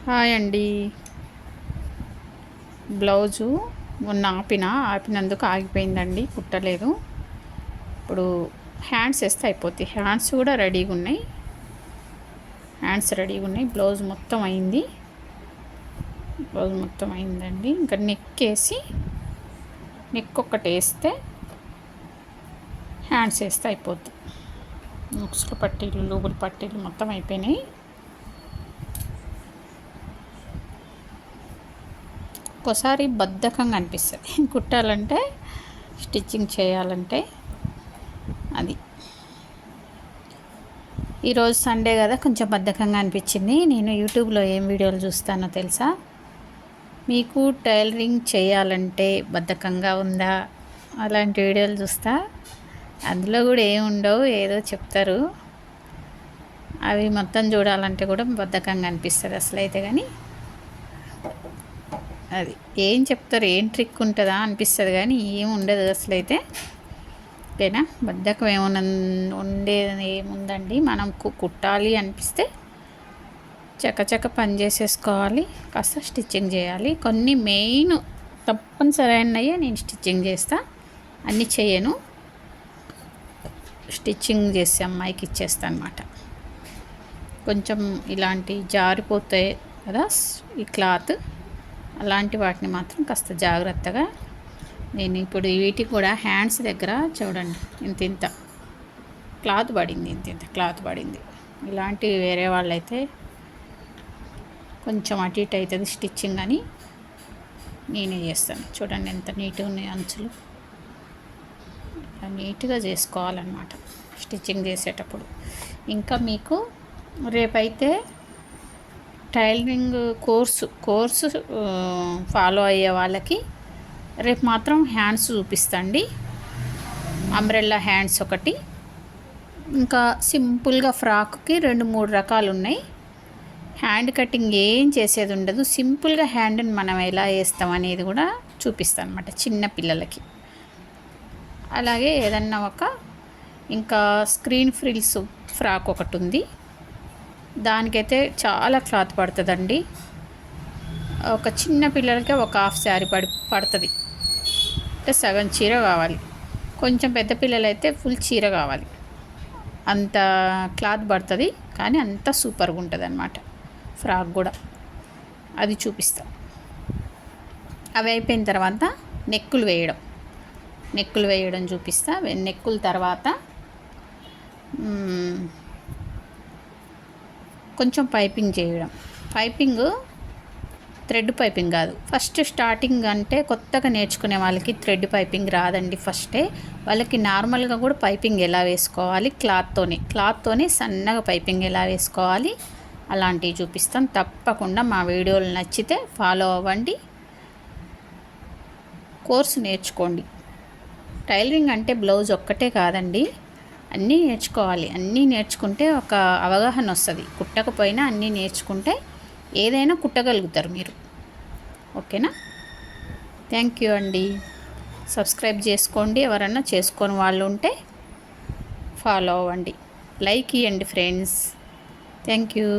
Hi అండి. Blouse మొన్న ఆపినందుకు ఆగిపోయిందండి, కుట్టలేదు. ఇప్పుడు హ్యాండ్స్ వేస్తే అయిపోతాయి. హ్యాండ్స్ కూడా రెడీగా ఉన్నాయి. బ్లౌజ్ మొత్తం అయింది. ఇంకా నెక్ ఒక్కటి వేస్తే హ్యాండ్స్ వేస్తే అయిపోద్ది. ముక్స్ల పట్టీలు, లూబుల పట్టీలు మొత్తం అయిపోయినాయి. ఒక్కోసారి బద్ధకంగా అనిపిస్తుంది కుట్టాలంటే, స్టిచ్చింగ్ చేయాలంటే. అది ఈరోజు సండే కదా, కొంచెం బద్ధకంగా అనిపించింది. నేను యూట్యూబ్లో ఏం వీడియోలు చూస్తానో తెలుసా? మీకు టైలరింగ్ చేయాలంటే బద్ధకంగా ఉందా, అలాంటి వీడియోలు చూస్తా. అందులో కూడా ఏముండవు, ఏదో చెప్తారు. అవి మొత్తం చూడాలంటే కూడా బద్ధకంగా అనిపిస్తుంది అసలైతే. కానీ అది ఏం చెప్తారు, ఏం ట్రిక్ ఉంటుందా అనిపిస్తుంది, కానీ ఏం ఉండదు అసలైతే. ఓకేనా? బద్ధకం ఉండేది ఏముందండి. మనం కుట్టాలి అనిపిస్తే చకచక పని చేసేసుకోవాలి, కాస్త స్టిచ్చింగ్ చేయాలి. కొన్ని మెయిన్ తప్పనిసరి అయినాయే నేను స్టిచ్చింగ్ చేస్తా, అన్నీ చేయను. స్టిచ్చింగ్ చేసి అమ్మాయికి ఇచ్చేస్తా అనమాట. కొంచెం ఇలాంటి జారిపోతాయి కదా ఈ క్లాత్, అలాంటి వాటిని మాత్రం కాస్త జాగ్రత్తగా. నేను ఇప్పుడు వీటికి కూడా హ్యాండ్స్ దగ్గర చూడండి, ఇంత క్లాత్ పడింది. ఇలాంటివి వేరే వాళ్ళైతే కొంచెం అటు ఇటు అవుతుంది స్టిచ్చింగ్ అని నేనే చేస్తాను. చూడండి ఎంత నీట్గా ఉన్నాయి అంచులు. నీట్గా చేసుకోవాలన్నమాట స్టిచ్చింగ్ చేసేటప్పుడు. ఇంకా మీకు రేపైతే టైలరింగ్ కోర్సు ఫాలో అయ్యే వాళ్ళకి రేపు మాత్రం హ్యాండ్స్ చూపిస్తండి. అంబ్రెల్లా హ్యాండ్స్ ఒకటి, ఇంకా సింపుల్గా ఫ్రాక్కి 2-3 రకాలు ఉన్నాయి. హ్యాండ్ కటింగ్ ఏం చేసేది ఉండదు. సింపుల్గా హ్యాండ్ని మనం ఎలా వేస్తాం అనేది కూడా చూపిస్తాను అనమాట చిన్న పిల్లలకి. అలాగే ఏదన్నా ఇంకా స్క్రీన్ ఫ్రిల్స్ ఫ్రాక్ ఒకటి ఉంది. దానికైతే చాలా క్లాత్ పడుతుందండి. ఒక చిన్న పిల్లలకే ఒక హాఫ్ శారీ పడుతుంది. అంటే సగం చీర కావాలి. కొంచెం పెద్ద పిల్లలైతే ఫుల్ చీర కావాలి. అంత క్లాత్ పడుతుంది, కానీ అంత సూపర్గా ఉంటుంది అన్నమాట. ఫ్రాక్ కూడా అది చూపిస్తా. అవి అయిపోయిన తర్వాత నెక్కులు వేయడం చూపిస్తా. నెక్కుల తర్వాత కొంచెం పైపింగ్ చేయడం. థ్రెడ్ పైపింగ్ కాదు. ఫస్ట్ స్టార్టింగ్ అంటే కొత్తగా నేర్చుకునే వాళ్ళకి థ్రెడ్ పైపింగ్ రాదండి. ఫస్టే వాళ్ళకి నార్మల్గా కూడా పైపింగ్ ఎలా వేసుకోవాలి, క్లాత్తోనే సన్నగా పైపింగ్ ఎలా వేసుకోవాలి అలాంటివి చూపిస్తాను. తప్పకుండా మా వీడియోలు నచ్చితే ఫాలో అవ్వండి, కోర్సు నేర్చుకోండి. టైలరింగ్ అంటే బ్లౌజ్ ఒక్కటే కాదండి, అన్నీ నేర్చుకోవాలి. అన్నీ నేర్చుకుంటే ఒక అవగాహన వస్తుంది. కుట్టకపోయినా అన్నీ నేర్చుకుంటే ఏదైనా కుట్టగలుగుతారు మీరు. ఓకేనా? థ్యాంక్ యూ అండి. సబ్స్క్రైబ్ చేసుకోండి. ఎవరన్నా చేసుకొని వాళ్ళు ఉంటే ఫాలో అవ్వండి. లైక్ ఇవ్వండి ఫ్రెండ్స్. Thank you.